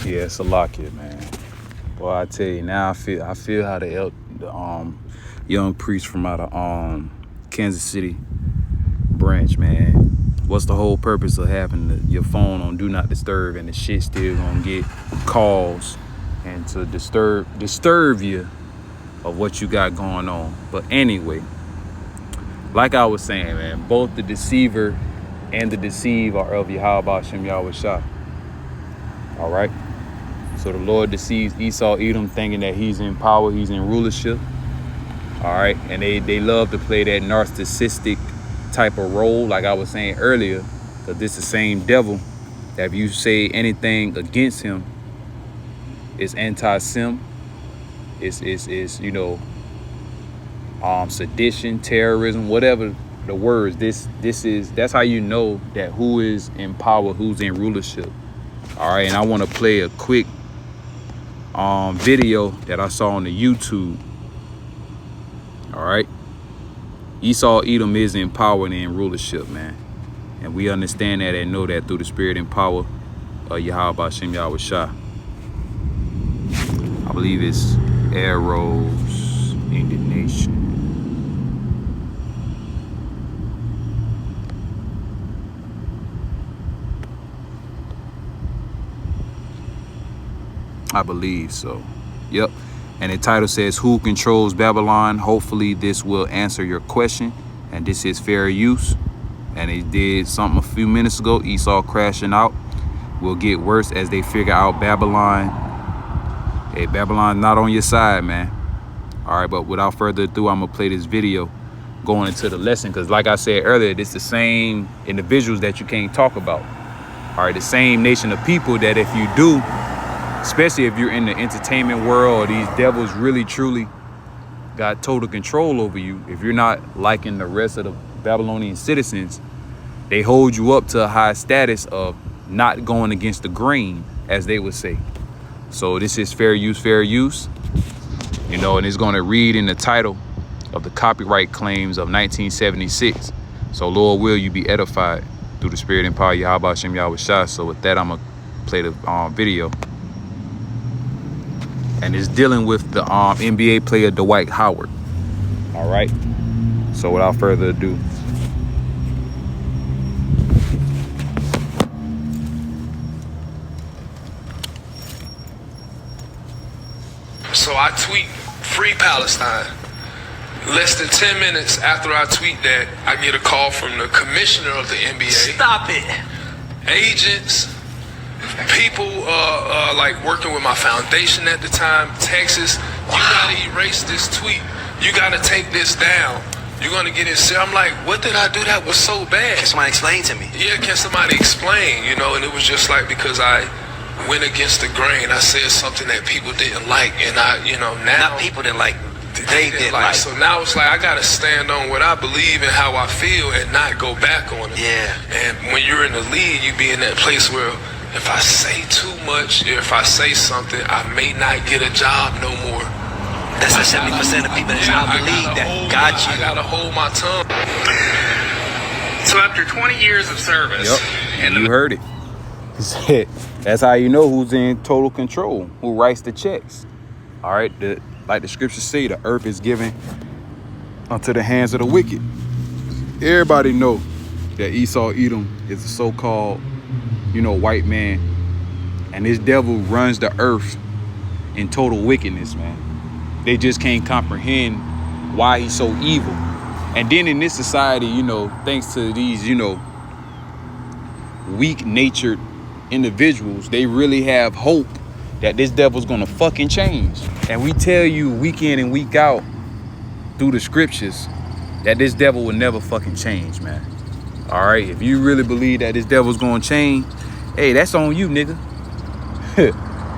Yeah, it's a locket, man. Well, I tell you now, I feel how the young priest from out of Kansas City branch, man. What's the whole purpose of having your phone on do not disturb and the shit still gonna get calls and to disturb you of what you got going on? But anyway, like I was saying, man, both the deceiver and the deceived are of Yahweh Shem Yahweh Shah. All right. So the Lord deceives Esau Edom thinking that he's in power, he's in rulership. All right. And they love to play that narcissistic type of role, like I was saying earlier, because this is the same devil that if you say anything against him, it's anti-sim, it's sedition, terrorism, whatever the words. That's how you know that who is in power, who's in rulership. All right. And I want to play a quick video that I saw on the YouTube. All right. Esau Edom is in power and in rulership, man. And we understand that and know that through the spirit and power of Yahweh Shem Yahweh Shah. I believe it's arrows in the nation. I believe so. Yep. And the title says, who controls Babylon? Hopefully this will answer your question. And this is fair use. And it did something a few minutes ago. Esau crashing out will get worse as they figure out Babylon. Hey, Babylon not on your side, man. All right, but without further ado, I'm going to play this video going into the lesson. Because like I said earlier, it's the same individuals that you can't talk about. All right, the same nation of people that if you do, especially if you're in the entertainment world, these devils really, truly got total control over you. If you're not liking the rest of the Babylonian citizens, they hold you up to a high status of not going against the grain, as they would say. So this is fair use, you know, and it's going to read in the title of the copyright claims of 1976. So Lord, will you be edified through the spirit and power of Yahweh Shem Yahweh Shah. So with that, I'm going to play the video. And it's dealing with the NBA player Dwight Howard. All right. So without further ado. So I tweet free Palestine. Less than 10 minutes after I tweet that, I get a call from the commissioner of the NBA. Stop it. Agents, people like working with my foundation at the time, Texas, you gotta erase this tweet. You gotta take this down. You're gonna get it. I'm like, what did I do that was so bad? Can somebody explain to me? Yeah, can somebody explain? You know, and it was just like because I went against the grain. I said something that people didn't like, and now Not people didn't like. They didn't like. So now it's like I gotta stand on what I believe and how I feel, and not go back on it. Yeah. And when you're in the lead, you be in that place where if I say too much, if I say something, I may not get a job no more. That's the 70% of people that's not believe that. Got you. I gotta hold my tongue. So after 20 years of service, Yep. And you heard it. He said, that's how you know who's in total control, who writes the checks. All right. Like the scriptures say, the earth is given unto the hands of the wicked. Everybody know that Esau Edom is a so-called, white man. And this devil runs the earth in total wickedness, man. They just can't comprehend why he's so evil. And then in this society, thanks to these, weak-natured individuals, they really have hope that this devil's gonna fucking change. And we tell you week in and week out through the scriptures that this devil will never fucking change, man. All right, if you really believe that this devil's gonna change, hey, that's on you, nigga.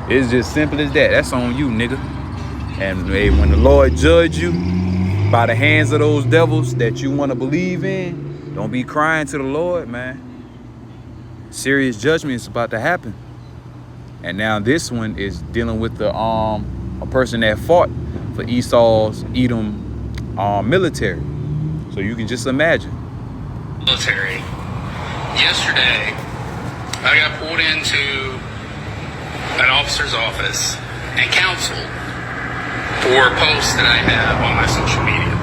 It's just simple as that. That's on you, nigga. And hey, when the Lord judge you by the hands of those devils that you want to believe in, don't be crying to the Lord, man. Serious judgment is about to happen. And now this one is dealing with a person that fought for Esau's Edom military. So you can just imagine. military. Yesterday, I got pulled into an officer's office and counsel for posts that I have on my social media.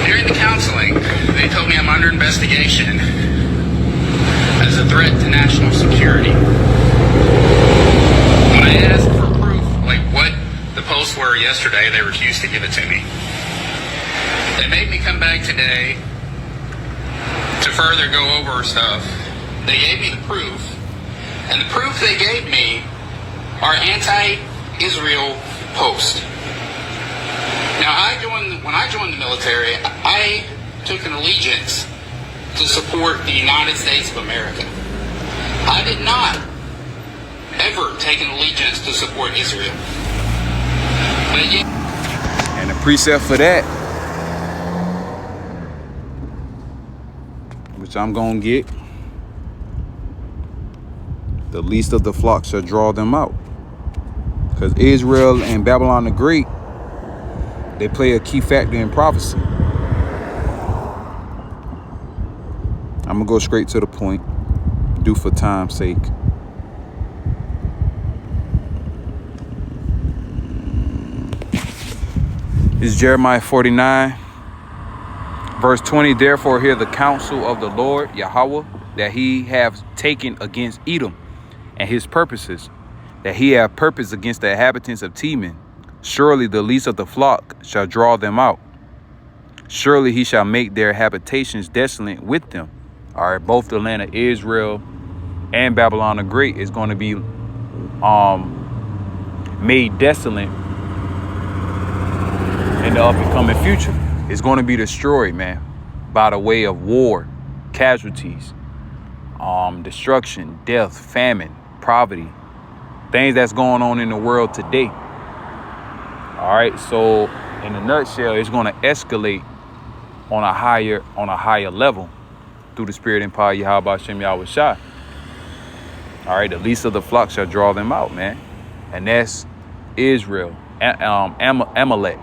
During the counseling, they told me I'm under investigation as a threat to national security. When I asked for proof, like what the posts were yesterday, they refused to give it to me. They made me come back today to further go over stuff. They gave me the proof, and the proof they gave me are anti-Israel posts. Now, when I joined the military, I took an allegiance to support the United States of America. I did not ever take an allegiance to support Israel. But yet, And the precept for that, which I'm gonna get, the least of the flock shall draw them out. Because Israel and Babylon the Great, they play a key factor in prophecy. I'm gonna go straight to the point, do for time's sake. This is Jeremiah 49, verse 20. Therefore hear the counsel of the Lord Yahweh, that he have taken against Edom and his purposes, that he have purpose against the inhabitants of Teman. Surely the least of the flock shall draw them out. Surely he shall make their habitations desolate with them. All right, both the land of Israel and Babylon the Great is going to be made desolate in the up and coming future. It's going to be destroyed, man, by the way of war, casualties, destruction, death, famine, poverty, things that's going on in the world today. All right, so in a nutshell, it's going to escalate on a higher level through the spirit and power of Yahweh Hashem Yahweh Shai. All right, the least of the flock shall draw them out, man. And that's Israel, Amalek.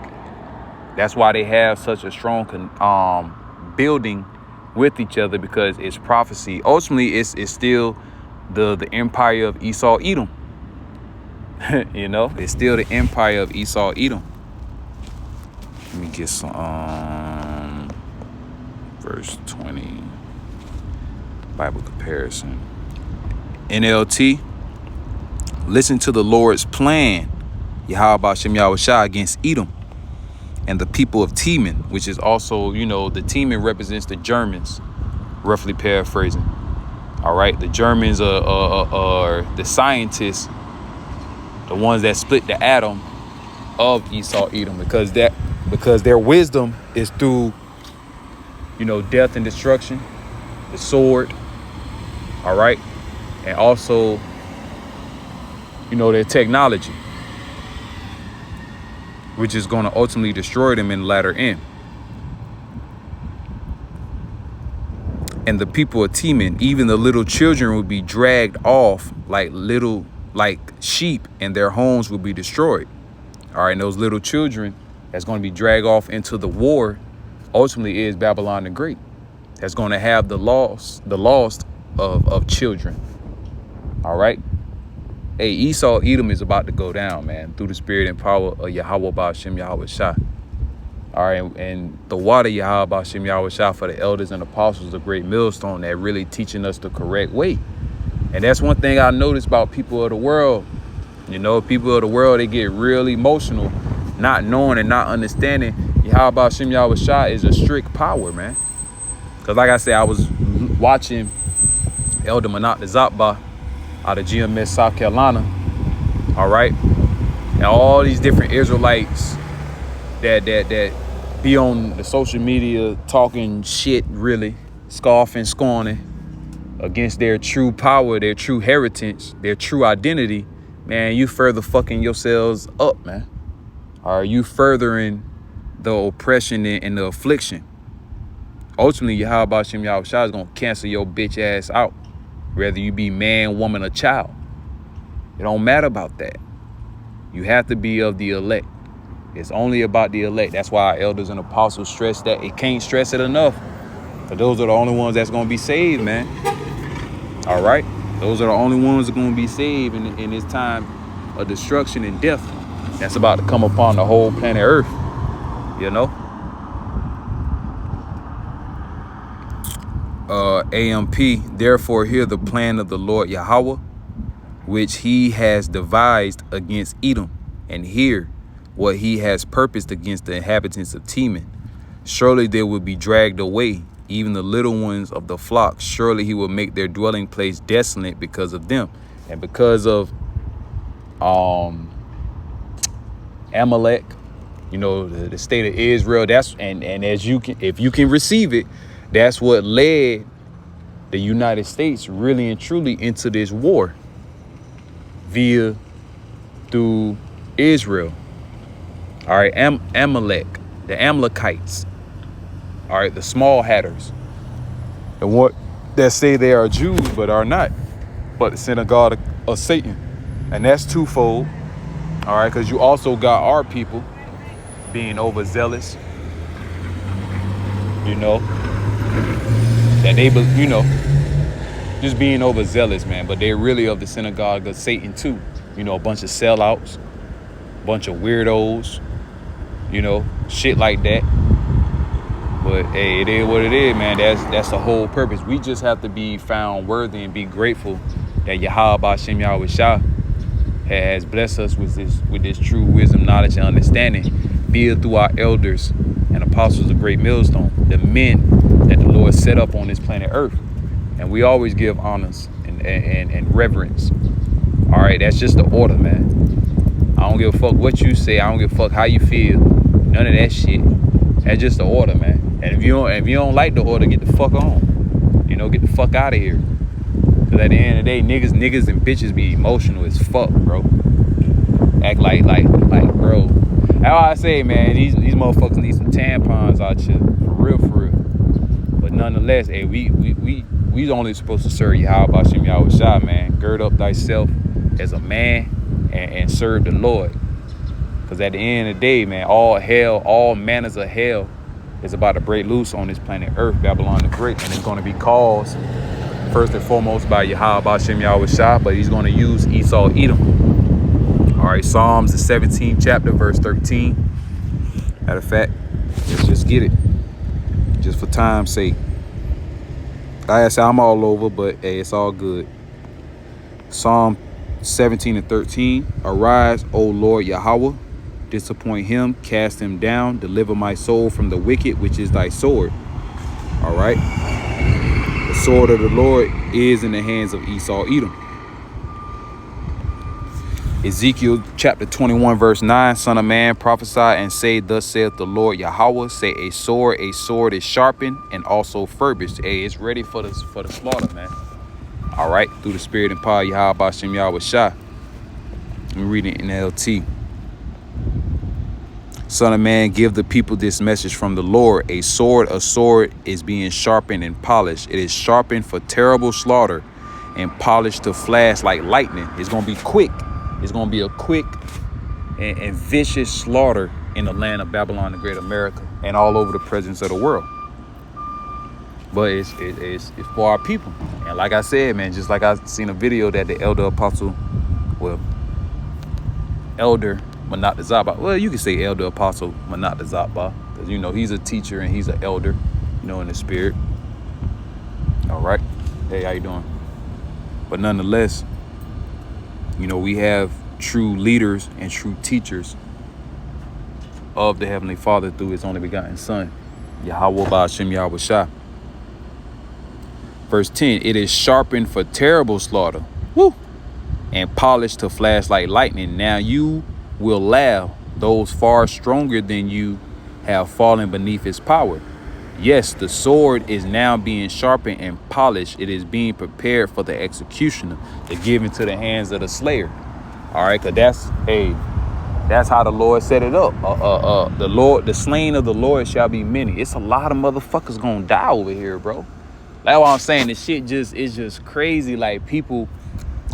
That's why they have such a strong building with each other, because it's prophecy. Ultimately, it's still the empire of Esau Edom. You know, it's still the empire of Esau Edom. Let me get some verse 20 Bible comparison. NLT. Listen to the Lord's plan, Yahweh Hashem Yahweh Shai, against Edom and the people of Teman, which is also, you know, the Teman represents the Germans, roughly paraphrasing. All right, the Germans are the scientists, the ones that split the atom of Esau Edom, because their wisdom is through, you know, death and destruction, the sword. All right, and also, you know, their technology, which is going to ultimately destroy them in the latter end. And the people of Teman, even the little children, will be dragged off like sheep, and their homes will be destroyed. All right, and those little children that's going to be dragged off into the war ultimately is Babylon the Great. That's going to have the lost of children. All right. Hey, Esau Edom is about to go down, man, through the spirit and power of Yahweh Hashem Yahweh Shai. All right, and the water Yahweh Hashem Yahweh Shai for the elders and apostles, a great millstone that really teaching us the correct way. And that's one thing I noticed about people of the world. You know, people of the world, they get real emotional, not knowing and not understanding Yahweh Hashem Yahweh Shai is a strict power, man. Because like I said, I was watching Elder Manak Zappa out of GMS, South Carolina. All right. And all these different Israelites that be on the social media talking shit, really, scoffing, scorning against their true power, their true heritage, their true identity, man, you further fucking yourselves up, man. Are you furthering the oppression and the affliction? Ultimately, Yahweh Hashem Yahweh Shai is going to cancel your bitch ass out, whether you be man, woman, or child. It don't matter about that. You have to be of the elect. It's only about the elect. That's why our elders and apostles stress that. It can't stress it enough. But those are the only ones that's going to be saved, man. All right. Those are the only ones that are going to be saved in this time of destruction and death that's about to come upon the whole planet Earth. You know? AMP, therefore hear the plan of the Lord Yahweh, which he has devised against Edom, and hear what he has purposed against the inhabitants of Teman. Surely they will be dragged away, even the little ones of the flock. Surely he will make their dwelling place desolate because of them. And because of Amalek, you know, the state of Israel, that's and as you can, if you can receive it, that's what led the United States really and truly into this war through Israel. All right, Amalek, the Amalekites. All right, the small hatters, the what that say they are Jews but are not, but the synagogue of Satan, and that's twofold. All right, because you also got our people being overzealous, you know, that they, you know, just being overzealous, man. But they're really of the synagogue of Satan too. You know, a bunch of sellouts, a bunch of weirdos, you know, shit like that. But hey, it is what it is, man. That's the whole purpose. We just have to be found worthy and be grateful that Yahweh B'Shem Yahweh Shah has blessed us with this true wisdom, knowledge, and understanding, via through our elders and apostles of Great Millstone, the men that the Lord set up on this planet Earth. And we always give honors and reverence. All right, that's just the order, man. I don't give a fuck what you say. I don't give a fuck how you feel. None of that shit. That's just the order, man. And if you don't like the order, get the fuck on. You know, get the fuck out of here. Cause at the end of the day, niggas and bitches be emotional as fuck, bro. Act like, bro. That's why I say, man, these motherfuckers need some tampons out here, for real. But nonetheless, hey, we only supposed to serve Yahweh B'Shem Yahweh Shah, man. Gird up thyself as a man and serve the Lord. Because at the end of the day, man, all manners of hell is about to break loose on this planet Earth, Babylon the Great. And it's going to be caused, first and foremost, by Yahweh B'Shem Yahweh Shah, but he's going to use Esau Edom. All right, Psalms, the 17th chapter, verse 13. Matter of fact, let's just get it. Just for time's sake. Like I said, I'm all over, but hey, it's all good. Psalm 17 and 13. Arise, O Lord Yahweh. Disappoint him, cast him down, deliver my soul from the wicked, which is thy sword. All right. The sword of the Lord is in the hands of Esau Edom. Ezekiel chapter 21 verse 9. Son of man, prophesy and say, thus saith the Lord Yahweh. Say, a sword is sharpened and also furbished. Hey, it's ready for the slaughter, man. All right, through the spirit and power of Yahweh B'Shem Yahweh Shah. I'm reading in LT. Son of man, give the people this message from the Lord. A sword is being sharpened and polished. It is sharpened for terrible slaughter and polished to flash like lightning. It's going to be quick. It's going to be a quick and vicious slaughter in the land of Babylon, the Great America, and all over the presence of the world. But it's for our people. And like I said, man, just like I seen a video that the elder Manat Zabba. Well, you can say elder apostle Manat Zabba, because you know he's a teacher and he's an elder, you know, in the spirit. All right. Hey, how you doing? But nonetheless, you know, we have true leaders and true teachers of the Heavenly Father through his only begotten Son, Yahweh B'Shem Yahweh Shah. Verse 10, it is sharpened for terrible slaughter, woo, and polished to flash like lightning. Now you will laugh. Those far stronger than you have fallen beneath its power. Yes, the sword is now being sharpened and polished. It is being prepared for the executioner to give into the hands of the slayer. All right, because that's how the Lord set it up. The slain of the Lord shall be many. It's a lot of motherfuckers gonna die over here, bro. That's what I'm saying. This shit is just crazy. Like people,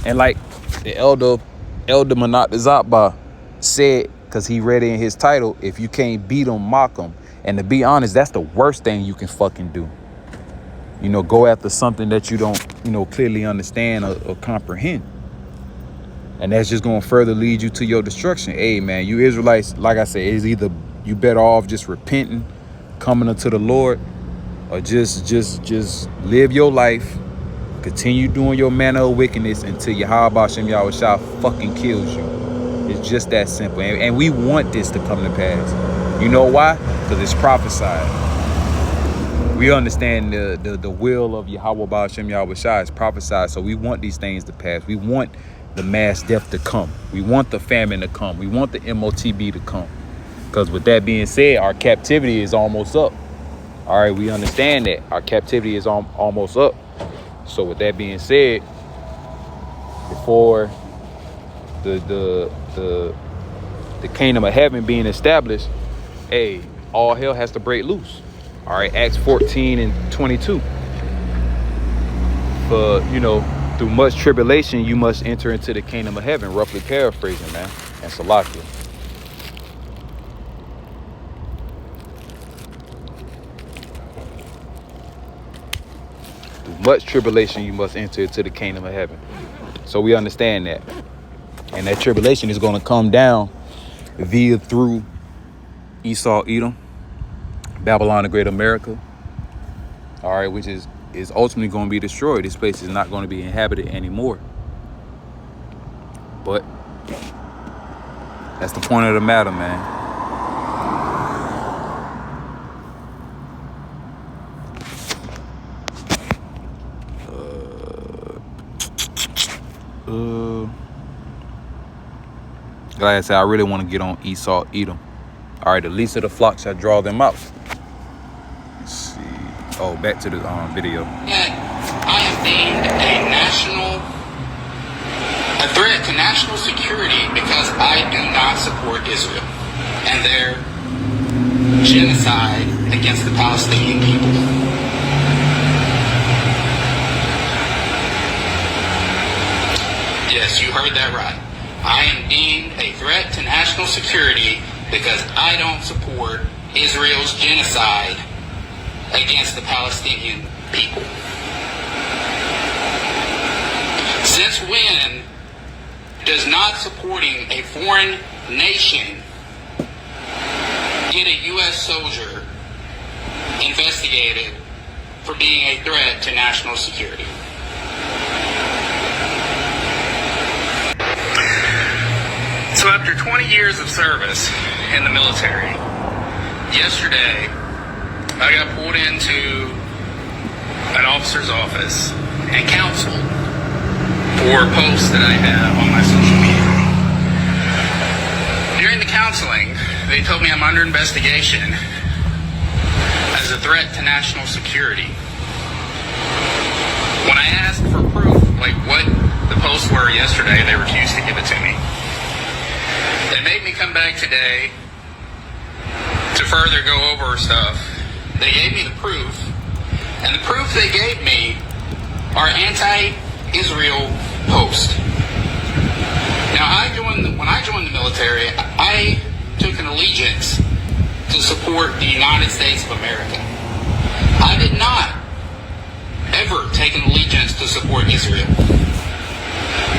and like the elder Manat Zabba said, because he read it in his title, if you can't beat them, mock them. And to be honest, that's the worst thing you can fucking do. go after something that you don't, clearly understand or comprehend. And that's just going to further lead you to your destruction. Hey, man, you Israelites, like I said, is either you better off just repenting, coming unto the Lord, or just live your life, continue doing your manner of wickedness until Yahweh Shem Yahushua fucking kills you. It's just that simple. And we want this to come to pass. You know why? Because it's prophesied. We understand the will of Yahweh Shem Yahushua is prophesied. So we want these things to pass. We want the mass death to come. We want the famine to come. We want the MOTB to come. Because with that being said, our captivity is almost up. All right, we understand that our captivity is almost up. So with that being said, before the kingdom of heaven being established, hey, all hell has to break loose. All right, Acts 14:22. For, through much tribulation, you must enter into the kingdom of heaven. Roughly paraphrasing, man. And Salakia. Through much tribulation, you must enter into the kingdom of heaven. So we understand that. And that tribulation is going to come down through Esau, Edom, Babylon, the Great America. All right, which is ultimately going to be destroyed. This place is not going to be inhabited anymore. But that's the point of the matter, man. Like I said, I really want to get on Esau, Edom. All right, the least of the flock shall draw them out. Let's see. Oh, back to the video. I am deemed a threat to national security because I do not support Israel and their genocide against the Palestinian people. Yes, you heard that right. I am deemed a threat to national security because I don't support Israel's genocide against the Palestinian people. Since when does not supporting a foreign nation get a U.S. soldier investigated for being a threat to national security? So after 20 years of service in the military, yesterday I got pulled into an officer's office and counseled for posts that I have on my social media. During the counseling, they told me I'm under investigation as a threat to national security. When I asked for proof, like what the posts were yesterday, they refused to give it to me. They made me come back today to further go over stuff. They gave me the proof, and the proof they gave me are anti-Israel posts. Now, when I joined the military, I took an allegiance to support the United States of America. I did not ever take an allegiance to support Israel.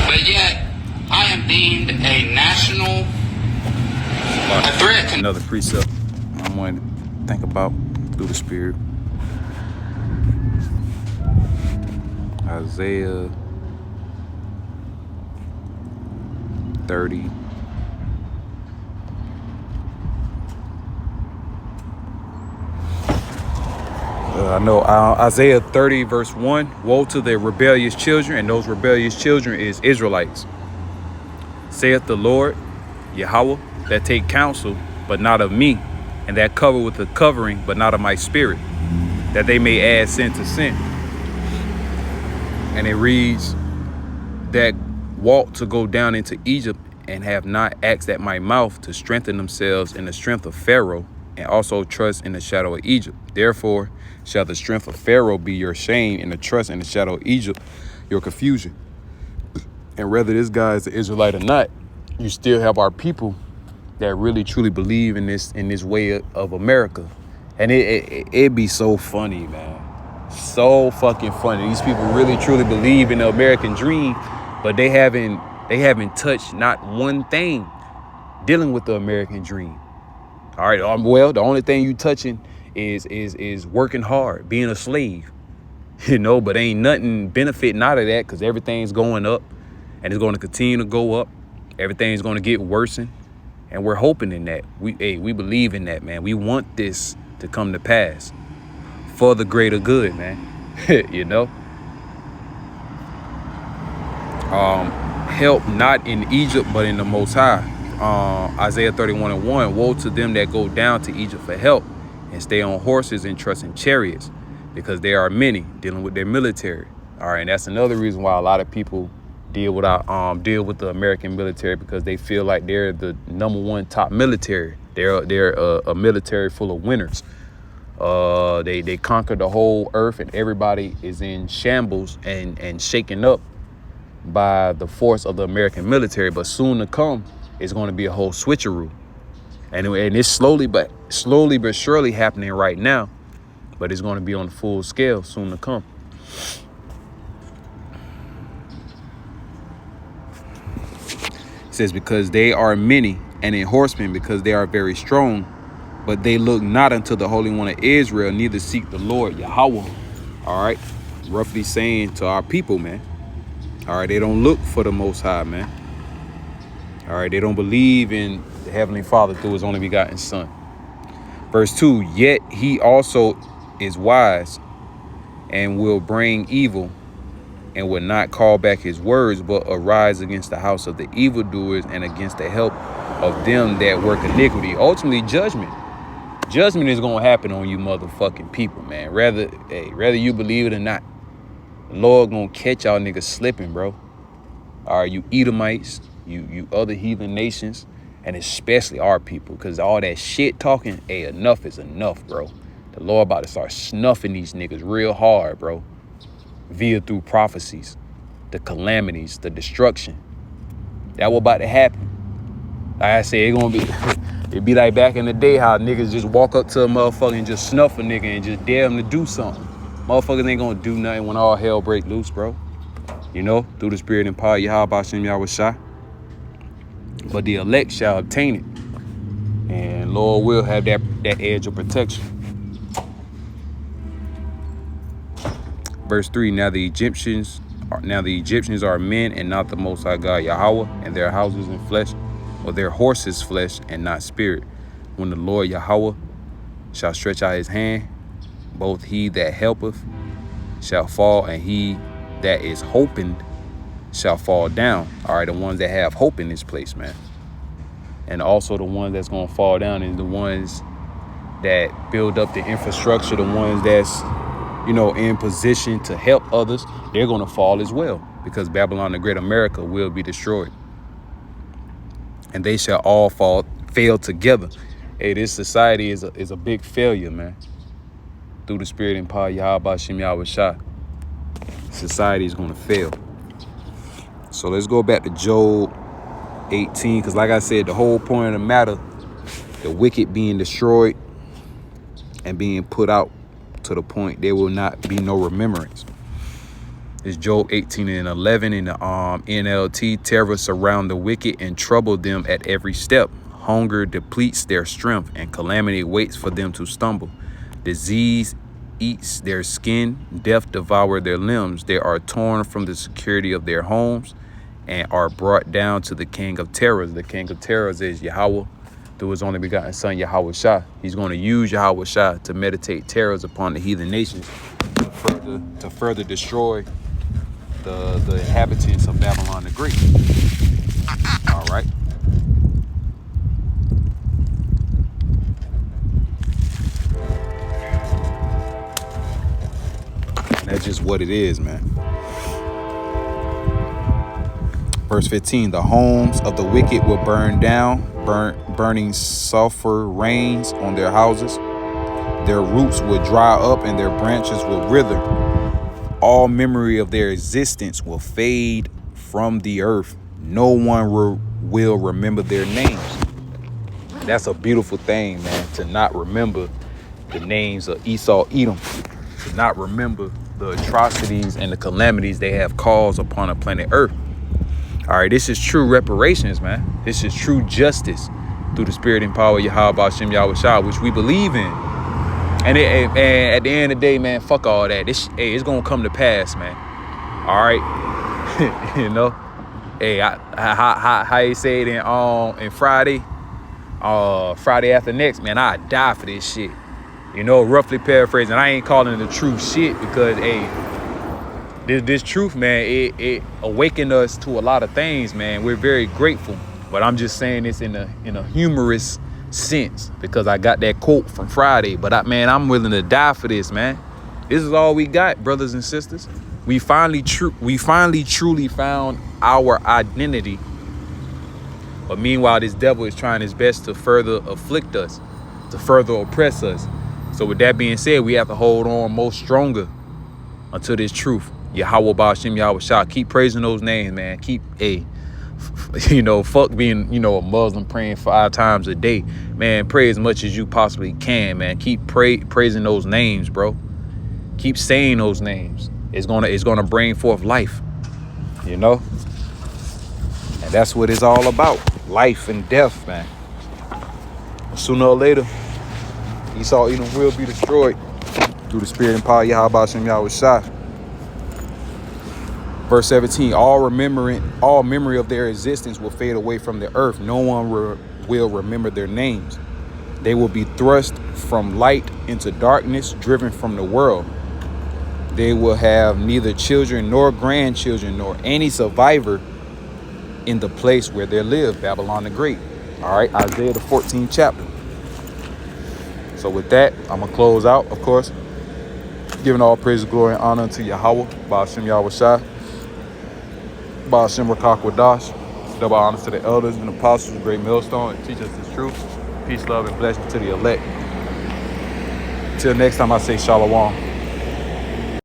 But yet, I am deemed a threat to... Another precept I'm going to think about through the Spirit. Isaiah 30. I know Isaiah 30 verse 1. Woe to the rebellious children, and those rebellious children is Israelites. Saith the Lord, Yahweh, that take counsel, but not of me, and that cover with the covering, but not of my spirit, that they may add sin to sin. And it reads, that walk to go down into Egypt, and have not asked at my mouth to strengthen themselves in the strength of Pharaoh, and also trust in the shadow of Egypt. Therefore shall the strength of Pharaoh be your shame, and the trust in the shadow of Egypt your confusion. And whether this guy is an Israelite or not, you still have our people that really truly believe in this way of America. And it'd be so funny, man. So fucking funny. These people really truly believe in the American dream, but they haven't touched not one thing dealing with the American dream. All right. Well, the only thing you touching is working hard, being a slave, but ain't nothing benefiting out of that because everything's going up and it's going to continue to go up. Everything's going to get worse. And we're hoping in that. We believe in that, man. We want this to come to pass for the greater good, man. Help not in Egypt, but in the Most High. Isaiah 31:1, woe to them that go down to Egypt for help and stay on horses and trust in chariots, because there are many dealing with their military. All right, and that's another reason why a lot of people deal with the American military, because they feel like they're the #1 top military. They're a military full of winners. They conquered the whole earth, and everybody is in shambles and shaken up by the force of the American military. But soon to come, it's going to be a whole switcheroo, and it's slowly but surely happening right now. But it's going to be on full scale soon to come. It says, because they are many, and in horsemen, because they are very strong, but they look not unto the Holy One of Israel, neither seek the Lord Yahweh. All right, roughly saying to our people, man. All right, they don't look for the Most High, man. All right, they don't believe in the Heavenly Father through his only begotten Son. Verse 2, yet he also is wise and will bring evil, and will not call back his words, but arise against the house of the evildoers and against the help of them that work iniquity. Ultimately, judgment. Judgment is going to happen on you motherfucking people, man. Whether you believe it or not. The Lord going to catch y'all niggas slipping, bro. All right, you Edomites, you other heathen nations, and especially our people, because all that shit talking, enough is enough, bro. The Lord about to start snuffing these niggas real hard, bro. Via through prophecies, the calamities, the destruction. That what about to happen. Like I said, it'd be like back in the day how niggas just walk up to a motherfucker and just snuff a nigga and just dare him to do something. Motherfuckers ain't gonna do nothing when all hell break loose, bro. Through the spirit and power, Yahweh Hashem Yahweh Shai. But the elect shall obtain it. And Lord will have that edge of protection. Verse 3, now the Egyptians are men and not the Most High God Yahweh, and their houses in flesh, or their horses flesh and not spirit. When the Lord Yahweh shall stretch out his hand, both he that helpeth shall fall, and he that is hoping shall fall down. All right, the ones that have hope in this place, man. And also the ones that's going to fall down is the ones that build up the infrastructure, the ones that's, in position to help others. They're going to fall as well, because Babylon, the great America, will be destroyed. And they shall all fail together. Hey, this society is a big failure, man. Through the spirit and power, Yahweh Hashem Yahweh Shai. Society is going to fail. So let's go back to Job 18, because like I said, the whole point of the matter, the wicked being destroyed and being put out to the point there will not be no remembrance. It's Job 18:11 in the NLT. Terror surround the wicked and trouble them at every step. Hunger depletes their strength, and calamity waits for them to stumble. Disease eats their skin, death devour their limbs. They are torn from the security of their homes and are brought down to the king of terrors. The king of terrors is Yahweh, through his only begotten son, Yahweh Shai. He's going to use Yahweh Shai to meditate terrors upon the heathen nations to further destroy the inhabitants of Babylon the Great. All right. And that's just what it is, man. Verse 15, the homes of the wicked will burn down, burning sulfur rains on their houses. Their roots will dry up and their branches will wither. All memory of their existence will fade from the earth. No one will remember their names. That's a beautiful thing, man, to not remember the names of Esau, Edom. to not remember the atrocities and the calamities they have caused upon the planet Earth. All right, this is true reparations, man. This is true justice through the spirit and power of Yahweh Hashem Yahweh Shah, which we believe in. And at the end of the day, man, fuck all that. It's gonna come to pass, man. All right, you know. Hey, how you say it in Friday after next, man, I die for this shit. You know, roughly paraphrasing. I ain't calling it the true shit because, hey, this truth, man, it awakened us to a lot of things, man. We're very grateful. But I'm just saying this in a humorous sense because I got that quote from Friday. But I'm willing to die for this, man. This is all we got, brothers and sisters. We finally truly found our identity. But meanwhile, this devil is trying his best to further afflict us, to further oppress us. So with that being said, we have to hold on more stronger until this truth. Yahweh Ba'ashem Yahweh Shah. Keep praising those names, man. Keep fuck being, a Muslim praying 5 times a day. Man, pray as much as you possibly can, man. Keep praising those names, bro. Keep saying those names. It's gonna bring forth life, And that's what it's all about. Life and death, man. Sooner or later, Esau Edom will be destroyed through the spirit and power of Yahweh Hashem Yahweh Shah. Verse 17, all memory of their existence will fade away from the earth. No one will remember their names. They will be thrust from light into darkness, driven from the world. They will have neither children nor grandchildren nor any survivor in the place where they live, Babylon the Great. All right, Isaiah the 14th chapter. So with that, I'm going to close out, of course, giving all praise, glory, and honor to Yahweh, Ba'ashem Yahweh Shah, Ba'ashem Rakak Wadash, double honor to the elders and apostles, the great millstone, and teach us this truth. Peace, love, and blessing to the elect. Till next time, I say shalom.